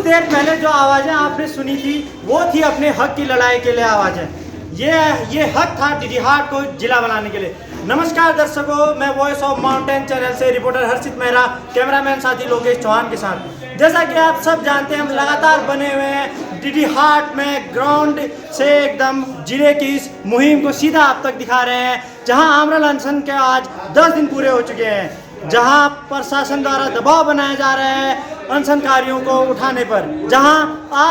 देर पहले जो आवाज़ें आपने सुनी थी वो थी अपने हक की लड़ाई के लिए आवाज़ें। ये हक था डीडीहाट को जिला बनाने के लिए। नमस्कार दर्शकों, मैं वॉइस ऑफ माउंटेन चैनल से रिपोर्टर हर्षित मेहरा, कैमरामैन साथी लोकेश चौहान के साथ। जैसा कि आप सब जानते हैं, हम लगातार बने हुए हैं डीडीहाट में ग्राउंड से एकदम जिले की इस मुहिम को सीधा आप तक दिखा रहे हैं, जहां आमरण अनशन के आज 10 दिन पूरे हो चुके हैं, जहां प्रशासन द्वारा दबाव बनाया जा रहा है अनशनकारियों को उठाने पर, जहां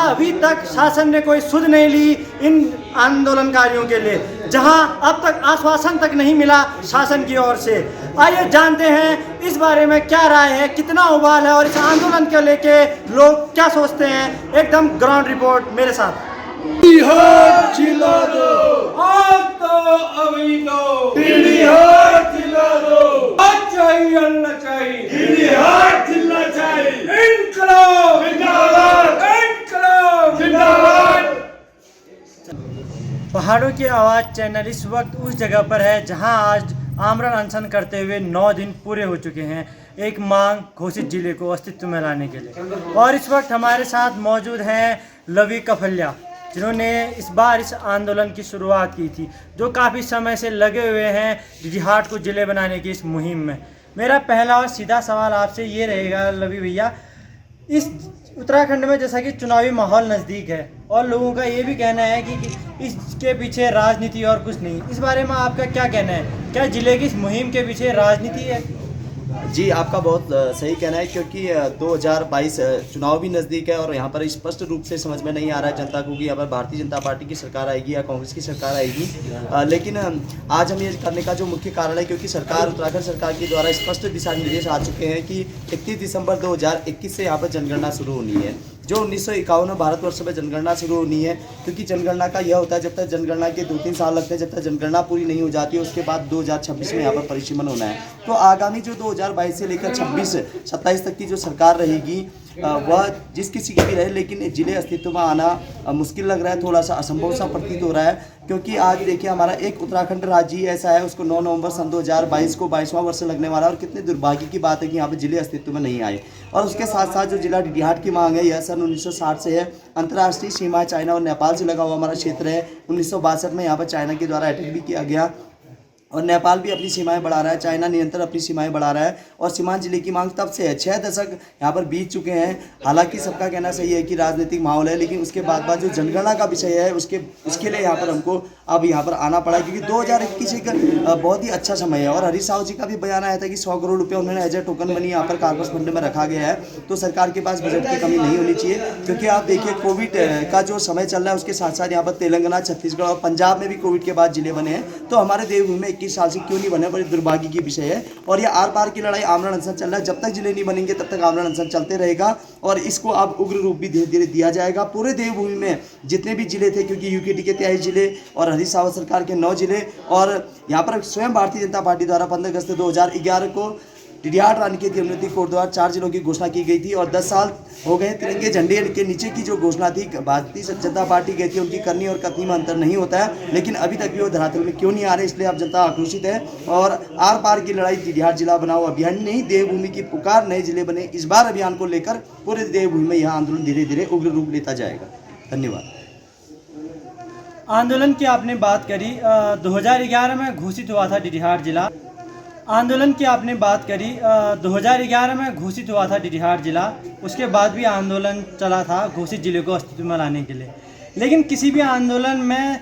अभी तक शासन ने कोई सुध नहीं ली इन आंदोलनकारियों के लिए, जहां अब तक आश्वासन तक नहीं मिला शासन की ओर से। आइए जानते हैं इस बारे में क्या राय है, कितना उबाल है और इस आंदोलन को लेके लोग क्या सोचते हैं। एकदम ग्राउंड रिपोर्ट मेरे साथ। डीडीहाट जिला दो, आज तो अभी दो, डीडीहाट जिला दो, आज चाहिए अल्लाह चाहिए, डीडीहाट जिला चाहिए, इनकलाब जिंदाबाद, इनकलाब जिंदाबाद। पहाड़ों की आवाज़ चैनल इस वक्त उस जगह पर है जहां आज आमरण अनशन करते हुए 9 दिन पूरे हो चुके हैं, एक मांग घोषित जिले को अस्तित्व में लाने के लिए। और इस वक्त हमारे साथ मौजूद हैं लवी कफल्या, जिन्होंने इस बार इस आंदोलन की शुरुआत की थी, जो काफ़ी समय से लगे हुए हैं डीडीहाट को जिले बनाने की इस मुहिम में। मेरा पहला और सीधा सवाल आपसे ये रहेगा लवी भैया, इस उत्तराखंड में जैसा कि चुनावी माहौल नज़दीक है और लोगों का ये भी कहना है कि इसके पीछे राजनीति और कुछ नहीं, इस बारे में आपका क्या कहना है? क्या जिले की इस मुहिम के पीछे राजनीति है? जी, आपका बहुत सही कहना है, क्योंकि 2022 चुनाव भी नज़दीक है और यहाँ पर स्पष्ट रूप से समझ में नहीं आ रहा है जनता को कि यहाँ पर भारतीय जनता पार्टी की सरकार आएगी या कांग्रेस की सरकार आएगी। लेकिन आज हम ये करने का जो मुख्य कारण है, क्योंकि सरकार, उत्तराखंड सरकार के द्वारा स्पष्ट दिशा निर्देश आ चुके हैं कि 31 दिसंबर 2021 से यहाँ पर जनगणना शुरू होनी है, जो 1951 में भारतवर्ष में जनगणना शुरू होनी है। क्योंकि जनगणना का यह होता है, जब तक जनगणना के 2-3 साल लगते हैं, जब तक जनगणना पूरी नहीं हो जाती है, उसके बाद 2026 में यहाँ पर परिसीमन होना है। तो आगामी जो 2022 से लेकर 26-27 तक की जो सरकार रहेगी, वह जिस किसी की भी रहे, लेकिन जिले अस्तित्व में आना मुश्किल लग रहा है, थोड़ा सा असंभव सा प्रतीत हो रहा है। क्योंकि आज देखिए, हमारा एक उत्तराखंड राज्य ही ऐसा है, उसको 9 नवंबर सन 2022 को 22वां वर्ष लगने वाला है, और कितने दुर्भाग्य की बात है कि यहाँ पर जिले अस्तित्व में नहीं आए। और उसके साथ साथ जो जिला डीडीहाट की मांग है, यह सन 1960 से है। अंतर्राष्ट्रीय सीमा चाइना और नेपाल से लगा हुआ हमारा क्षेत्र है। 1962 में यहाँ पर चाइना के द्वारा अटैक भी किया गया और नेपाल भी अपनी सीमाएं बढ़ा रहा है, चाइना निरंतर अपनी सीमाएं बढ़ा रहा है। और सीमांत जिले की मांग तब से है, 6 दशक यहाँ पर बीत चुके हैं। हालांकि सबका कहना सही है कि राजनीतिक माहौल है, लेकिन उसके बाद जो जनगणना का विषय है, उसके लिए यहाँ पर हमको अब यहाँ पर आना पड़ा, क्योंकि 2021 एक बहुत ही अच्छा समय है। और हरीश रावत जी का भी बयान आया था कि 100 करोड़ रुपये उन्होंने एज ए टोकन मनी यहाँ पर कार्पस फंड में रखा गया है। तो सरकार के पास बजट की कमी नहीं होनी चाहिए, क्योंकि आप देखिए कोविड का जो समय चल रहा है, उसके साथ साथ यहाँ पर तेलंगाना, छत्तीसगढ़ और पंजाब में भी कोविड के बाद जिले बने हैं। तो हमारे देवभूमि में 21 साल से क्यों नहीं बने, बड़ी दुर्भाग्य की विषय है। और ये आर पार की लड़ाई, आमरण अनशन चल रहा है, जब तक जिले नहीं बनेंगे तब तक आमरण अनशन चलते रहेगा। और इसको अब उग्र रूप भी धीरे धीरे दिया जाएगा। पूरे देवभूमि में जितने भी जिले थे, क्योंकि यूकेडी के 23 जिले और हरीश रावत सरकार के 9 जिले, और यहाँ पर स्वयं भारतीय जनता पार्टी द्वारा 15 अगस्त 2011 को डीडीहाट रानी की अनुमति कोर्ट द्वारा 4 जिलों की घोषणा की गई थी। और 10 साल हो गए तिरंगे झंडे के नीचे की जो घोषणा थी, भारतीय जनता पार्टी गई थी, उनकी करनी और कथनी में अंतर नहीं होता है। लेकिन अभी तक भी वो धरातल में क्यों नहीं आ रहे, इसलिए अब जनता आक्रोशित है। और आर पार की लड़ाई डीडीहाट जिला बनाओ अभियान नहीं, देवभूमि की पुकार, नए जिले बने, इस बार अभियान को लेकर पूरे देवभूमि में यह आंदोलन धीरे धीरे उग्र रूप लेता जाएगा। धन्यवाद। आंदोलन की आपने बात करी, 2011 में घोषित हुआ था डीडीहाट जिला। आंदोलन की आपने बात करी, 2011 में घोषित हुआ था डीडीहाट जिला। उसके बाद भी आंदोलन चला था घोषित जिले को अस्तित्व में लाने के लिए। लेकिन किसी भी आंदोलन में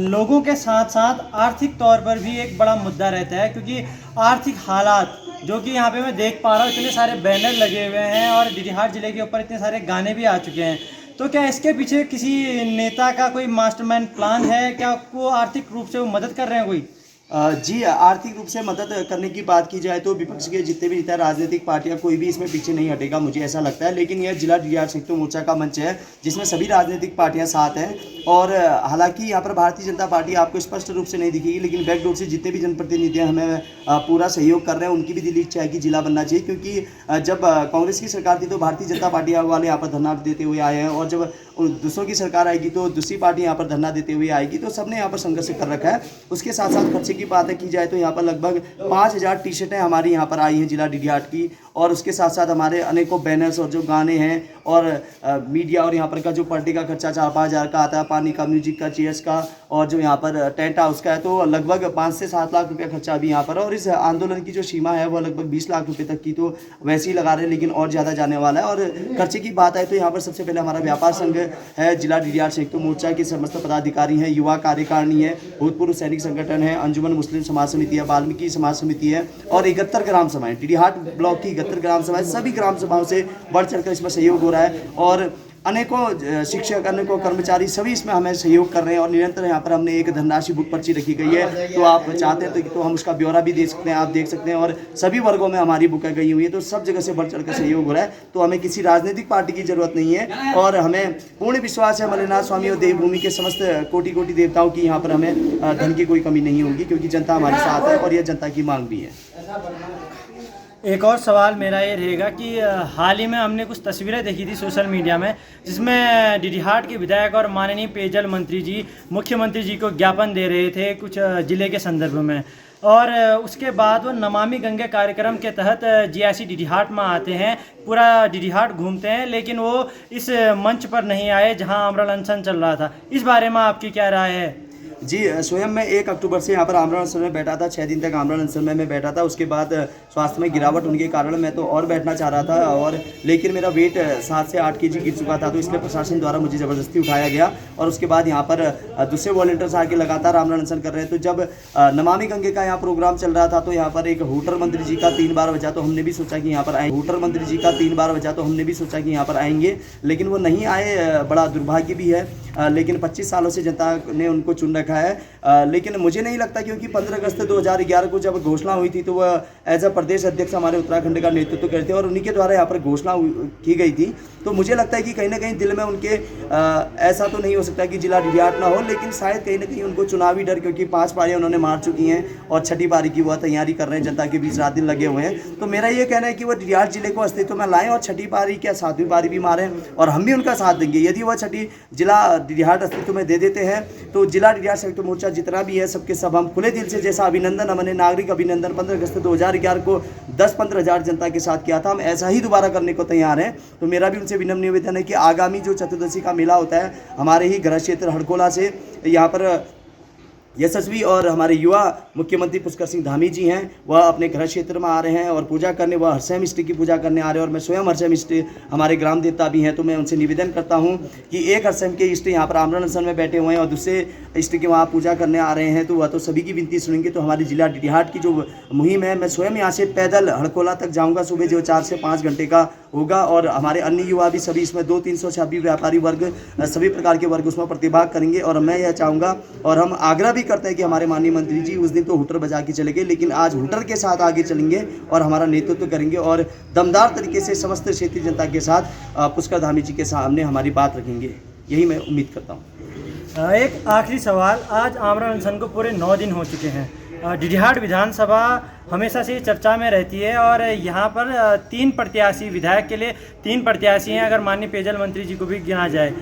लोगों के साथ साथ आर्थिक तौर पर भी एक बड़ा मुद्दा रहता है, क्योंकि आर्थिक हालात, जो कि यहाँ पे मैं देख पा रहा हूँ, इतने सारे बैनर लगे हुए हैं और डीडीहाट जिले के ऊपर इतने सारे गाने भी आ चुके हैं। तो क्या इसके पीछे किसी नेता का कोई मास्टरमाइंड प्लान है? क्या आपको आर्थिक रूप से वो मदद कर रहे हैं कोई? जी, आर्थिक रूप से मदद करने की बात की जाए तो विपक्ष के जितने भी नेता, राजनीतिक पार्टियां, कोई भी इसमें पीछे नहीं हटेगा, मुझे ऐसा लगता है। लेकिन यह जिला डीडीहाट संयुक्त मोर्चा का मंच है, जिसमें सभी राजनीतिक पार्टियां साथ हैं। और हालांकि यहाँ पर भारतीय जनता पार्टी आपको स्पष्ट रूप से नहीं दिखेगी, लेकिन बैकडोर से जितने भी जनप्रतिनिधि हमें पूरा सहयोग कर रहे हैं, उनकी भी दिली इच्छा है कि जिला बनना चाहिए। क्योंकि जब कांग्रेस की सरकार थी तो भारतीय जनता पार्टी वाले यहाँ पर धरना देते हुए आए हैं, और जब दूसरों की सरकार आएगी तो दूसरी पार्टी यहाँ पर धरना देते हुए आएगी। तो सबने यहाँ पर संघर्ष कर रखा है। उसके साथ साथ खर्चे की बात की जाए तो यहाँ पर लगभग 5000 टी शर्टें हमारी यहाँ पर आई हैं जिला डीडीहाट की, और उसके साथ साथ हमारे अनेकों बैनर्स और जो गाने हैं और मीडिया और यहाँ पर का जो पर डे का खर्चा 4-5 हज़ार का आता है, पानी का, म्यूजिक का, चेयर्स का और जो यहाँ पर टेंट हाउस का है, तो लगभग 5 से 7 लाख रुपया खर्चा अभी यहाँ पर। और इस आंदोलन की जो सीमा है वो लगभग 20 लाख रुपये तक की तो वैसे ही लगा रहे हैं, लेकिन और ज़्यादा जाने वाला है। और खर्चे की बात आए तो यहाँ पर सबसे पहले हमारा व्यापार संघ है, जिला DDR संयुक्त मोर्चा के समस्त पदाधिकारी हैं, युवा कार्यकारिणी है, भूतपूर्व सैनिक संगठन है, अंजुमन मुस्लिम समाज समिति है, वाल्मीकि समाज समिति है और 71 ग्राम सभाएं, डीडीहाट ब्लॉक की 71 ग्राम सभाएं, सभी ग्राम सभाओं से बढ़ चढ़कर इसमें सहयोग हो रहा है। और अनेकों शिक्षक, अनेकों कर्मचारी सभी इसमें हमें सहयोग कर रहे हैं। और निरंतर यहाँ पर हमने एक धनराशि बुक पर्ची रखी गई है, तो आप चाहते हैं तो हम उसका ब्यौरा भी दे सकते हैं, आप देख सकते हैं। और सभी वर्गों में हमारी बुकें गई हुई है, तो सब जगह से बढ़ चढ़ कर सहयोग हो रहा है। तो हमें किसी राजनीतिक पार्टी की जरूरत नहीं है और हमें पूर्ण विश्वास है मल्लिनाथ स्वामी और देवभूमि के समस्त कोटि कोटि देवताओं की यहाँ पर हमें धन की कोई कमी नहीं होगी, क्योंकि जनता हमारे साथ है और यह जनता की मांग भी है। एक और सवाल मेरा ये रहेगा कि हाल ही में हमने कुछ तस्वीरें देखी थी सोशल मीडिया में, जिसमें डीडीहाट के विधायक और माननीय पेयजल मंत्री जी मुख्यमंत्री जी को ज्ञापन दे रहे थे कुछ जिले के संदर्भ में। और उसके बाद वो नमामि गंगे कार्यक्रम के तहत जीआईसी डीडीहाट में आते हैं, पूरा डीडीहाट घूमते हैं, लेकिन वो इस मंच पर नहीं आए जहां आमरण अनशन चल रहा था। इस बारे में आपकी क्या राय है? जी, स्वयं मैं 1 अक्टूबर से यहाँ पर आमरण अनशन में बैठा था, 6 दिन तक आमरण अनशन में मैं बैठा था। उसके बाद स्वास्थ्य में गिरावट होने के कारण मैं तो और बैठना चाह रहा था, और लेकिन मेरा वेट 7 से 8 kg गिर चुका था, तो इसलिए प्रशासन द्वारा मुझे ज़बरदस्ती उठाया गया। और उसके बाद यहाँ पर दूसरे वॉलंटियर्स आके लगातार आमरण अनशन कर रहे हैं। तो जब नमामि गंगे का यहाँ प्रोग्राम चल रहा था, तो यहाँ पर एक हूटर मंत्री जी का 3 बार बचा, तो हमने भी सोचा कि यहाँ पर आए, हूटर मंत्री जी का 3 बार बचा, तो हमने भी सोचा कि यहाँ पर आएंगे, लेकिन वो नहीं आए। बड़ा दुर्भाग्य भी है, लेकिन 25 सालों से जनता ने उनको चुन रखा है। लेकिन मुझे नहीं लगता, क्योंकि 15 अगस्त 2011 को जब घोषणा हुई थी, तो वह एज अ प्रदेश अध्यक्ष हमारे उत्तराखंड का नेतृत्व करते थे और उन्हीं के द्वारा यहाँ पर घोषणा की गई थी। तो मुझे लगता है कि कहीं ना कहीं दिल में उनके ऐसा तो नहीं हो सकता कि जिला डीडीहाट ना हो, लेकिन शायद कहीं ना कहीं उनको चुनावी डर, क्योंकि 5 पारियाँ उन्होंने मार चुकी हैं और 6ठी पारी की वह तैयारी कर रहे हैं, जनता के बीच रात दिन लगे हुए हैं। तो मेरा ये कहना है कि वह डीडीहाट जिले को अस्तित्व में लाएं और 6ठी पारी क्या 7वीं पारी भी मारें, और हम भी उनका साथ देंगे। यदि वह 6ठी जिला डीडीहाट अस्तित्व में दे देते हैं, तो जिला डीडीहाट संयुक्त मोर्चा जितना भी है सबके सब हम खुले दिल से, जैसा अभिनंदन हमने नागरिक अभिनंदन 15 अगस्त 2011 को 10-15 हज़ार जनता के साथ किया था, हम ऐसा ही दोबारा करने को तैयार हैं। तो मेरा भी उनसे विनम्र निवेदन है कि आगामी जो चतुर्दशी का मेला होता है हमारे ही गृह क्षेत्र हड़कोला से, यहाँ पर यशस्वी और हमारे युवा मुख्यमंत्री पुष्कर सिंह धामी जी हैं, वह अपने गृह क्षेत्र में आ रहे हैं और पूजा करने, वह हरसैम इष्ट की पूजा करने आ रहे हैं। और मैं स्वयं हरसैम इष्ट, हमारे ग्राम देवता भी हैं, तो मैं उनसे निवेदन करता हूं कि एक हरसैम के इष्ट यहाँ पर आमरण अनशन में बैठे हुए हैं और दूसरे इष्ट की वहाँ पूजा करने आ रहे हैं, तो वह तो सभी की विनती सुनेंगे। तो हमारी जिला डीडीहाट की जो मुहिम है, मैं स्वयं यहाँ से पैदल हड़कोला तक जाऊँगा, सुबह जो 4 से 5 घंटे का होगा। और हमारे अन्य युवा भी सभी इसमें 200-300 व्यापारी वर्ग, सभी प्रकार के वर्ग उसमें प्रतिभाग करेंगे। और मैं यह चाहूँगा और हम आग्रह भी करते हैं कि हमारे माननीय मंत्री जी उस दिन तो हुटर बजा के चले गए, लेकिन आज हुटर के साथ आगे चलेंगे और हमारा नेतृत्व करेंगे और दमदार तरीके से समस्त क्षेत्रीय जनता के साथ पुष्कर धामी जी के सामने हमारी बात रखेंगे, यही मैं उम्मीद करता हूँ। एक आखिरी सवाल, आज आमरण अनशन को पूरे 9 दिन हो चुके हैं। डीडीहाट विधानसभा हमेशा से चर्चा में रहती है और यहाँ पर 3 प्रत्याशी, विधायक के लिए 3 प्रत्याशी हैं, अगर माननीय पेयजल मंत्री जी को भी गिना जाए।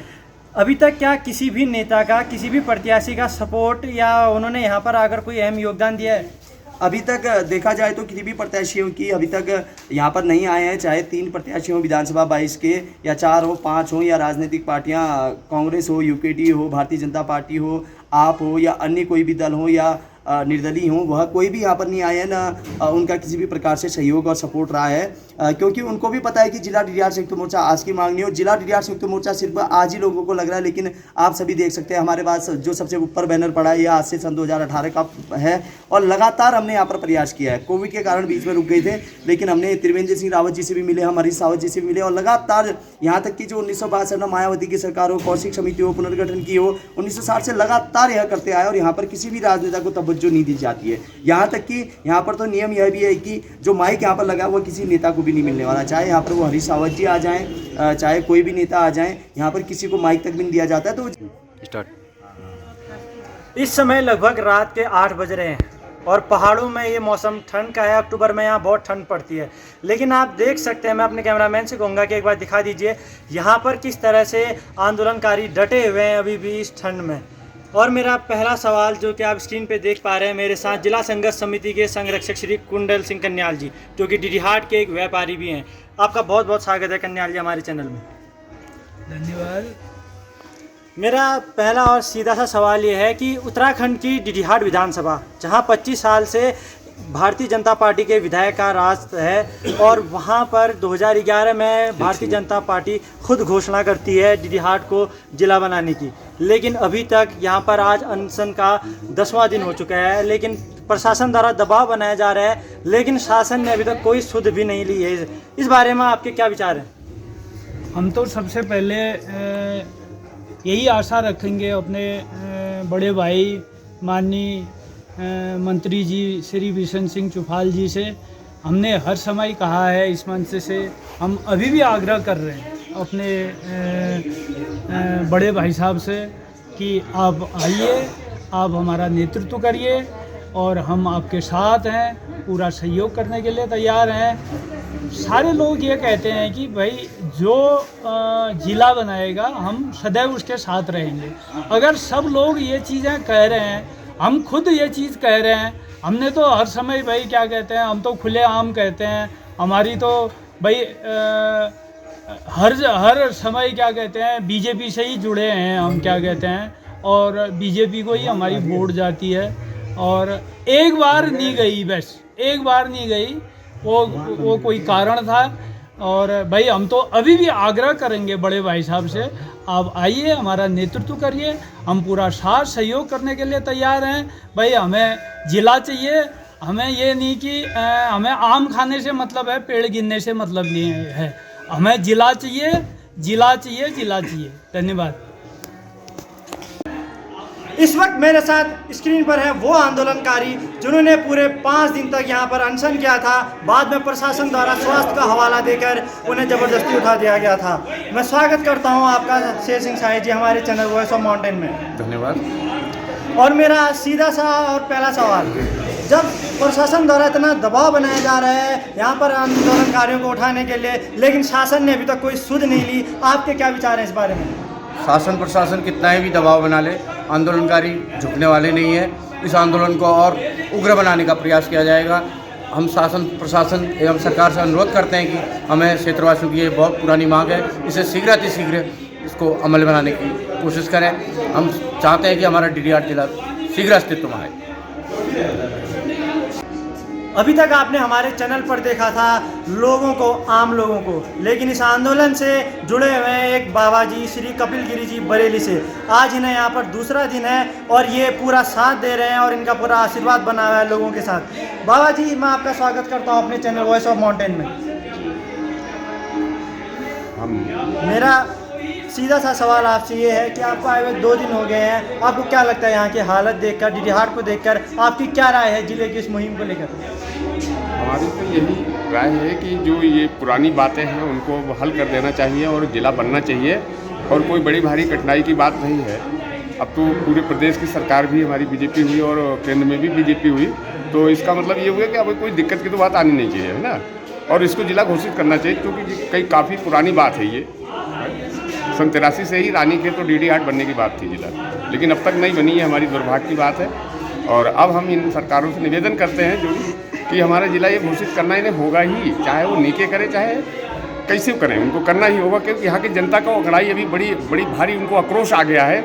अभी तक क्या किसी भी नेता का, किसी भी प्रत्याशी का सपोर्ट या उन्होंने यहाँ पर आकर कोई अहम योगदान दिया है? अभी तक देखा जाए तो किसी भी प्रत्याशियों की अभी तक यहाँ पर नहीं आए हैं, चाहे 3 प्रत्याशी हो विधानसभा 22 के, या 4 हो, 5 हो, या राजनीतिक पार्टियाँ कांग्रेस हो, यूकेडी हो, भारतीय जनता पार्टी हो, आप हो, या अन्य कोई भी दल हो, या निर्दलीय हों, वह कोई भी यहाँ पर नहीं आए हैं, ना उनका किसी भी प्रकार से सहयोग और सपोर्ट रहा है, क्योंकि उनको भी पता है कि जिला डीडीहाट संयुक्त मोर्चा आज की मांग नहीं हो। जिला डीडीहाट संयुक्त मोर्चा सिर्फ आज ही लोगों को लग रहा है, लेकिन आप सभी देख सकते हैं हमारे पास जो सबसे ऊपर बैनर पड़ा है, यह आज से सन 2018 का है और लगातार हमने यहाँ पर प्रयास किया है। कोविड के कारण बीच में रुक गए थे, लेकिन हमने त्रिवेंद्र सिंह रावत जी से भी मिले, हम हरीश रावत जी से भी मिले, और लगातार यहाँ तक कि जो 1962 में मायावती की सरकार हो, कौशिक समिति हो, पुनर्गठन की हो, 1960 से लगातार यह करते आए और यहाँ पर किसी भी राजनेता को तवज्जो नहीं दी जाती है। यहाँ तक कि यहाँ पर तो नियम यह भी है कि जो माइक यहाँ पर लगा वो किसी नेता को भी नहीं मिलने वाला, चाहे यहाँ पर वो हरीश रावत जी आ जाएं, चाहे कोई भी नेता आ जाएं, यहाँ पर किसी को माइक तक भी नहीं दिया जाता है। तो इस समय लगभग रात के 8 बज रहे हैं और पहाड़ों में ये मौसम ठंड का है। अक्टूबर में यहाँ बहुत ठंड पड़ती है, लेकिन आप देख सकते हैं, मैं अपने कैमरामैन से कहूँगा कि एक बार दिखा दीजिए यहाँ पर किस तरह से आंदोलनकारी डटे हुए हैं अभी भी इस ठंड में। और मेरा पहला सवाल जो कि आप स्क्रीन पे देख पा रहे हैं, मेरे साथ जिला संघर्ष समिति के संरक्षक श्री कुंडल सिंह कन्याल जी, जो कि डीडीहाट के एक व्यापारी भी हैं। आपका बहुत बहुत स्वागत है कन्याल जी हमारे चैनल में। धन्यवाद। मेरा पहला और सीधा सा सवाल ये है कि उत्तराखंड की डिडीहाट विधानसभा, जहां 25 साल से भारतीय जनता पार्टी के विधायक का राज है और वहां पर 2011 में भारतीय जनता पार्टी खुद घोषणा करती है डिडीहाट को जिला बनाने की, लेकिन अभी तक यहां पर आज अनशन का 10वां दिन हो चुका है, लेकिन प्रशासन द्वारा दबाव बनाया जा रहा है, लेकिन शासन ने अभी तक कोई सुध भी नहीं ली है। इस बारे में आपके क्या विचार हैं? हम तो सबसे पहले यही आशा रखेंगे अपने बड़े भाई माननीय मंत्री जी श्री बिशन सिंह चुफाल जी से। हमने हर समय कहा है इस मंच से, हम अभी भी आग्रह कर रहे हैं अपने बड़े भाई साहब से कि आप आइए, आप हमारा नेतृत्व करिए और हम आपके साथ हैं, पूरा सहयोग करने के लिए तैयार हैं। सारे लोग ये कहते हैं कि भाई जो जिला बनाएगा हम सदैव उसके साथ रहेंगे। अगर सब लोग ये चीज़ें कह रहे हैं, हम खुद ये चीज़ कह रहे हैं, हमने तो हर समय भाई क्या कहते हैं, हम तो खुले आम कहते हैं, हमारी तो भाई हर समय क्या कहते हैं बीजेपी से ही जुड़े हैं हम, क्या कहते हैं, और बीजेपी को ही हमारी वोट जाती है। और एक बार नहीं गई, बस एक बार नहीं गई, वो कोई कारण था। और भाई हम तो अभी भी आग्रह करेंगे बड़े भाई साहब से, आप आइए, हमारा नेतृत्व करिए, हम पूरा साथ सहयोग करने के लिए तैयार हैं। भाई हमें जिला चाहिए, हमें ये नहीं कि हमें आम खाने से मतलब है, पेड़ गिनने से मतलब नहीं है, हमें जिला चाहिए, जिला चाहिए, जिला चाहिए। धन्यवाद। इस वक्त मेरे साथ स्क्रीन पर है वो आंदोलनकारी जिन्होंने पूरे 5 दिन तक यहाँ पर अनशन किया था। बाद में प्रशासन द्वारा स्वास्थ्य का हवाला देकर उन्हें ज़बरदस्ती उठा दिया गया था। मैं स्वागत करता हूँ आपका शेर सिंह साहिब जी हमारे चैनल वॉइस ऑफ माउंटेन में। धन्यवाद। और मेरा सीधा सा और पहला सवाल, जब प्रशासन द्वारा इतना दबाव बनाया जा रहा है यहाँ पर आंदोलनकारियों को उठाने के लिए, लेकिन शासन ने अभी तक कोई सुध नहीं ली, आपके क्या विचार हैं इस बारे में? शासन प्रशासन कितना ही भी दबाव बना ले, आंदोलनकारी झुकने वाले नहीं है। इस आंदोलन को और उग्र बनाने का प्रयास किया जाएगा। हम शासन प्रशासन एवं सरकार से अनुरोध करते हैं कि हमें क्षेत्रवासियों की ये बहुत पुरानी मांग है, इसे शीघ्र इसको अमल बनाने की कोशिश करें। हम चाहते हैं कि हमारा डिडीहाट जिला शीघ्र अस्तित्व में आए। अभी तक आपने हमारे चैनल पर देखा था लोगों को, आम लोगों को, लेकिन इस आंदोलन से जुड़े हुए एक बाबा जी श्री कपिल गिरी जी बरेली से। आज इन्हें यहाँ पर दूसरा दिन है और ये पूरा साथ दे रहे हैं और इनका पूरा आशीर्वाद बना हुआ है लोगों के साथ। बाबा जी, मैं आपका स्वागत करता हूँ अपने चैनल वॉइस ऑफ माउंटेन में। मेरा सीधा सा सवाल आपसे ये है कि आपको आए हुए 2 दिन हो गए हैं, आपको क्या लगता है यहाँ की हालत देखकर, डिडीहाट को देखकर, आपकी क्या राय है जिले की इस मुहिम को लेकर? हमारी तो यही राय है कि जो ये पुरानी बातें हैं उनको हल कर देना चाहिए और जिला बनना चाहिए, और कोई बड़ी भारी कठिनाई की बात नहीं है। अब तो पूरे प्रदेश की सरकार भी हमारी बीजेपी हुई और केंद्र में भी बीजेपी हुई, तो इसका मतलब ये हुआ कि अब कोई दिक्कत की तो बात आनी नहीं चाहिए, है ना। और इसको जिला घोषित करना चाहिए, क्योंकि कई काफ़ी पुरानी बात है ये। 83 से ही रानीखेत तो डिडीहाट बनने की बात थी जिला, लेकिन अब तक नहीं बनी है, हमारी दुर्भाग्य की बात है। और अब हम इन सरकारों से निवेदन करते हैं जो कि हमारा जिला ये घोषित करना इन्हें होगा ही, चाहे वो नीचे करें चाहे कैसे करें, उनको करना ही होगा। क्योंकि यहाँ की जनता का अगड़ाई अभी बड़ी भारी, उनको आक्रोश आ गया है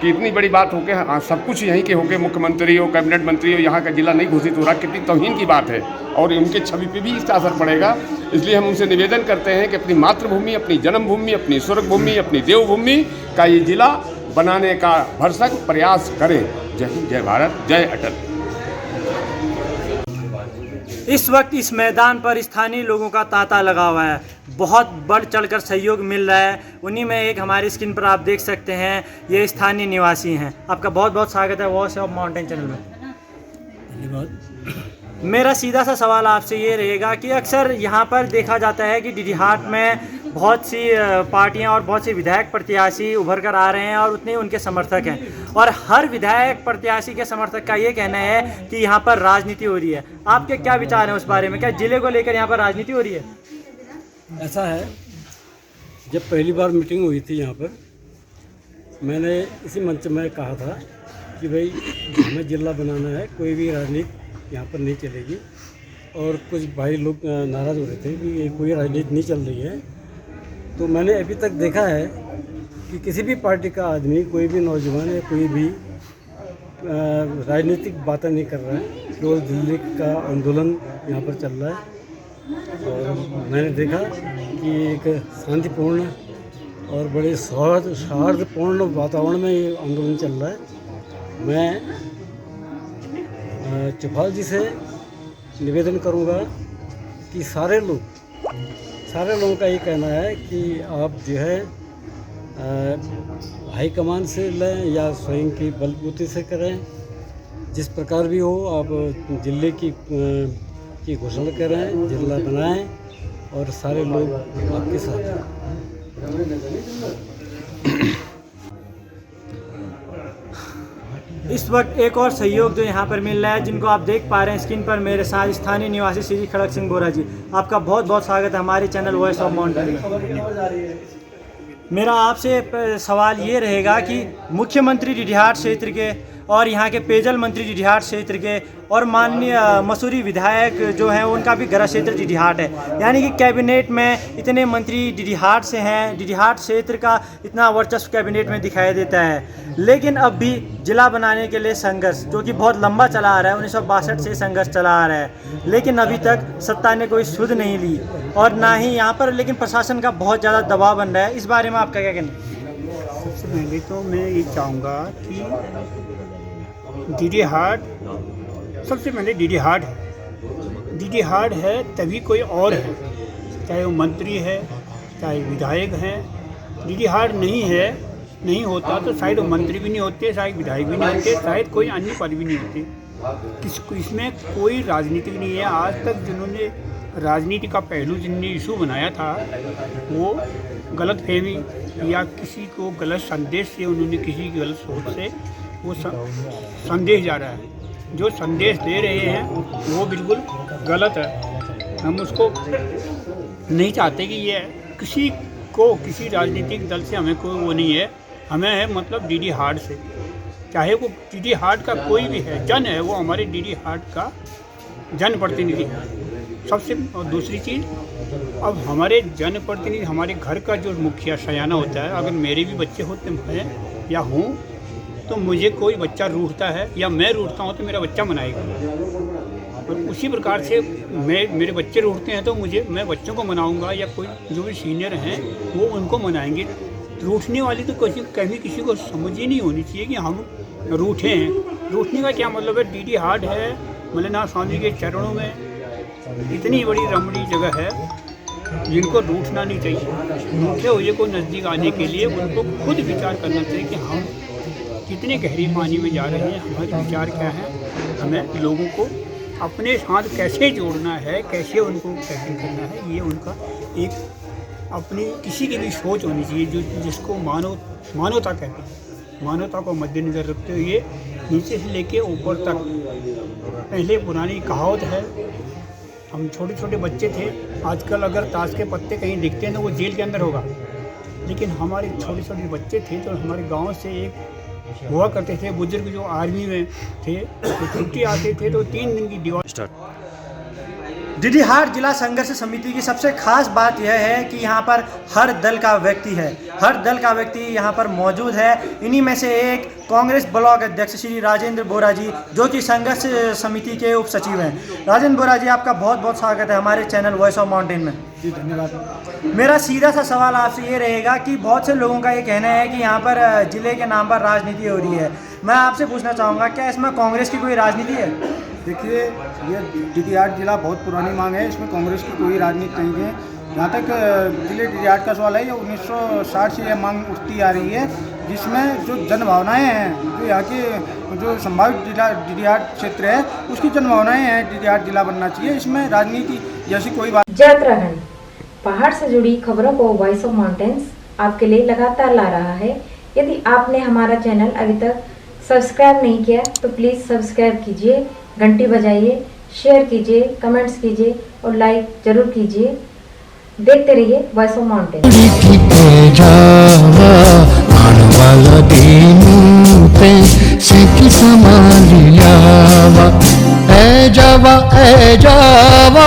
कि इतनी बड़ी बात होके सब कुछ यहीं के होके मुख्यमंत्री हो, कैबिनेट मंत्री हो, यहाँ का जिला नहीं घोषित हो रहा, कितनी तौहीन की बात है और उनके छवि पे भी इसका असर पड़ेगा। इसलिए हम उनसे निवेदन करते हैं कि अपनी मातृभूमि, अपनी जन्मभूमि, अपनी स्वर्गभूमि, अपनी देवभूमि का ये जिला बनाने का भरसक प्रयास करें। जय हिंद, जय भारत, जय अटल। इस वक्त इस मैदान पर स्थानीय लोगों का तांता लगा हुआ है, बहुत बढ़ चढ़कर सहयोग मिल रहा है। उन्हीं में एक हमारी स्क्रीन पर आप देख सकते हैं, ये स्थानीय निवासी हैं। आपका बहुत बहुत स्वागत है वॉइस ऑफ माउंटेन चैनल में। धन्यवाद। मेरा सीधा सा सवाल आपसे ये रहेगा कि अक्सर यहाँ पर देखा जाता है कि डिडीहाट में बहुत सी पार्टियाँ और बहुत से विधायक प्रत्याशी उभर कर आ रहे हैं और उतने उनके समर्थक हैं, और हर विधायक प्रत्याशी के समर्थक का ये कहना है कि यहाँ पर राजनीति हो रही है। आपके क्या विचार हैं उस बारे में? क्या जिले को लेकर यहाँ पर राजनीति हो रही है? ऐसा है, जब पहली बार मीटिंग हुई थी यहाँ पर, मैंने इसी मंच में कहा था कि भाई हमें जिला बनाना है, कोई भी राजनीति यहाँ पर नहीं चलेगी। और कुछ भाई लोग नाराज़ हो रहे थे कि कोई राजनीति नहीं चल रही है। तो मैंने अभी तक देखा है कि किसी भी पार्टी का आदमी, कोई भी नौजवान या कोई भी राजनीतिक बातें नहीं कर रहा है। केवल दिल्ली का आंदोलन यहाँ पर चल रहा है और मैंने देखा कि एक शांतिपूर्ण और बड़े सौहार्दपूर्ण वातावरण में ये आंदोलन चल रहा है। मैं चौपाल जी से निवेदन करूँगा कि सारे लोगों का ये कहना है कि आप जो है हाईकमान से लें या स्वयं की बलबूते से करें, जिस प्रकार भी हो आप जिले की घोषणा करें, जिला बनाएं और सारे लोग आपके साथ हैं। इस वक्त एक और सहयोग जो यहाँ पर मिल रहा है, जिनको आप देख पा रहे हैं स्क्रीन पर मेरे साथ, स्थानीय निवासी श्री खड़क सिंह बोरा जी। आपका बहुत बहुत स्वागत है हमारे चैनल वॉइस ऑफ माउंटेन में। मेरा आपसे सवाल ये रहेगा कि मुख्यमंत्री डिडिहाट क्षेत्र के और यहाँ के पेयजल मंत्री डिडिहाट क्षेत्र के और माननीय मसूरी विधायक जो हैं उनका भी गृह क्षेत्र डिडिहाट है, यानी कि कैबिनेट में इतने मंत्री डिडिहाट से हैं, डिडिहाट क्षेत्र का इतना वर्चस्व कैबिनेट में दिखाई देता है। लेकिन अब भी जिला बनाने के लिए संघर्ष जो कि बहुत लंबा चला आ रहा है, 1962 से संघर्ष चला आ रहा है, लेकिन अभी तक सत्ता ने कोई सुध नहीं ली और ना ही यहाँ पर लेकिन प्रशासन का बहुत ज़्यादा दबाव बन रहा है। इस बारे में आपका क्या कहना है? सबसे पहले तो मैं ये चाहूँगा कि डिडिहाट सबसे पहले डिडिहाट है। डिडिहाट है तभी कोई और है, चाहे वो मंत्री है चाहे विधायक हैं। डिडिहाट नहीं होता तो शायद वो मंत्री भी नहीं होते, शायद विधायक भी नहीं होते, शायद कोई अन्य पद भी नहीं होते। इसमें कोई राजनीति नहीं है। आज तक जिन्होंने राजनीति का पहलू जिन्होंने इशू बनाया था वो गलतफहमी या किसी को गलत संदेश से, उन्होंने किसी की गलत सोच से वो संदेश जा रहा है। जो संदेश दे रहे हैं वो बिल्कुल गलत है। हम उसको नहीं चाहते कि ये किसी राजनीतिक दल से हमें कोई वो नहीं है। हमें है मतलब डिडिहाट से, चाहे वो डिडिहाट का कोई भी है, जन है, वो हमारे डिडिहाट का जनप्रतिनिधि है सबसे। और दूसरी चीज़, अब हमारे जनप्रतिनिधि हमारे घर का जो मुखिया सयाना होता है, अगर मेरे भी बच्चे होते हैं या हूँ तो मुझे कोई बच्चा रूठता है या मैं रूठता हूँ तो मेरा बच्चा मनाएगा। और उसी प्रकार से मेरे बच्चे रूठते हैं तो मैं बच्चों को मनाऊंगा या कोई जो भी सीनियर हैं वो उनको मनाएंगे। रूठने वाली तो कभी किसी को समझ ही नहीं होनी चाहिए कि हम रूठे हैं। रूठने का क्या मतलब है? डिडिहाट है, मल्लनाथ स्वामी के चरणों में इतनी बड़ी रमणीय जगह है जिनको रूठना नहीं चाहिए। रूठे हुए को नज़दीक आने के लिए उनको खुद विचार करना चाहिए कि हम कितने गहरी पानी में जा रहे हैं, हमारे विचार क्या है, हमें लोगों को अपने साथ कैसे जोड़ना है, कैसे उनको कैसे करना है, ये उनका एक अपनी किसी की भी सोच होनी चाहिए जिसको मानवता कहते हैं। मानवता को मद्देनज़र रखते हुए नीचे से लेके ऊपर तक। पहले पुरानी कहावत है, हम छोटे छोटे बच्चे थे, आजकल अगर ताश के पत्ते कहीं दिखते हैं तो वो जेल के अंदर होगा, लेकिन हमारे छोटे छोटे बच्चे थे तो हमारे गांव से एक हुआ करते थे बुजुर्ग जो आर्मी में थे, तो छुट्टी आते थे तो 3 दिन की दीवार। डिडिहाट जिला संघर्ष समिति की सबसे खास बात यह है कि यहाँ पर हर दल का व्यक्ति है, हर दल का व्यक्ति यहाँ पर मौजूद है। इन्हीं में से एक कांग्रेस ब्लॉक अध्यक्ष श्री राजेंद्र बोरा जी, जो कि संघर्ष समिति के उप सचिव हैं। राजेंद्र बोरा जी, आपका बहुत बहुत स्वागत है हमारे चैनल वॉइस ऑफ माउंटेन में। जी धन्यवाद। मेरा सीधा सा सवाल आपसे ये रहेगा कि बहुत से लोगों का ये कहना है कि यहाँ पर जिले के नाम पर राजनीति हो रही है। मैं आपसे पूछना चाहूँगा, क्या इसमें कांग्रेस की कोई राजनीति है? देखिए, ये डिडिहाट जिला बहुत पुरानी मांग है, इसमें कांग्रेस की कोई राजनीति नहीं है। जहाँ तक जिले डिडिहाट का सवाल है, ये 1960 से यह मांग उठती आ रही है, जिसमें जो जनभावनाएं हैं, जो यहाँ की जो संभावित जिला डिडिहाट क्षेत्र है उसकी जनभावनाएं हैं, डिडिहाट जिला बनना चाहिए। इसमें राजनीति जैसी कोई बात। जयत्रागढ़ पहाड़ से जुड़ी खबरों को वॉइस ऑफ माउंटेन्स आपके लिए लगातार ला रहा है। यदि आपने हमारा चैनल अभी तक सब्सक्राइब नहीं किया तो प्लीज़ सब्सक्राइब कीजिए, घंटी बजाइए, शेयर कीजिए, कमेंट्स कीजिए और लाइक जरूर कीजिए। देखते रहिए voice of mountains. A Java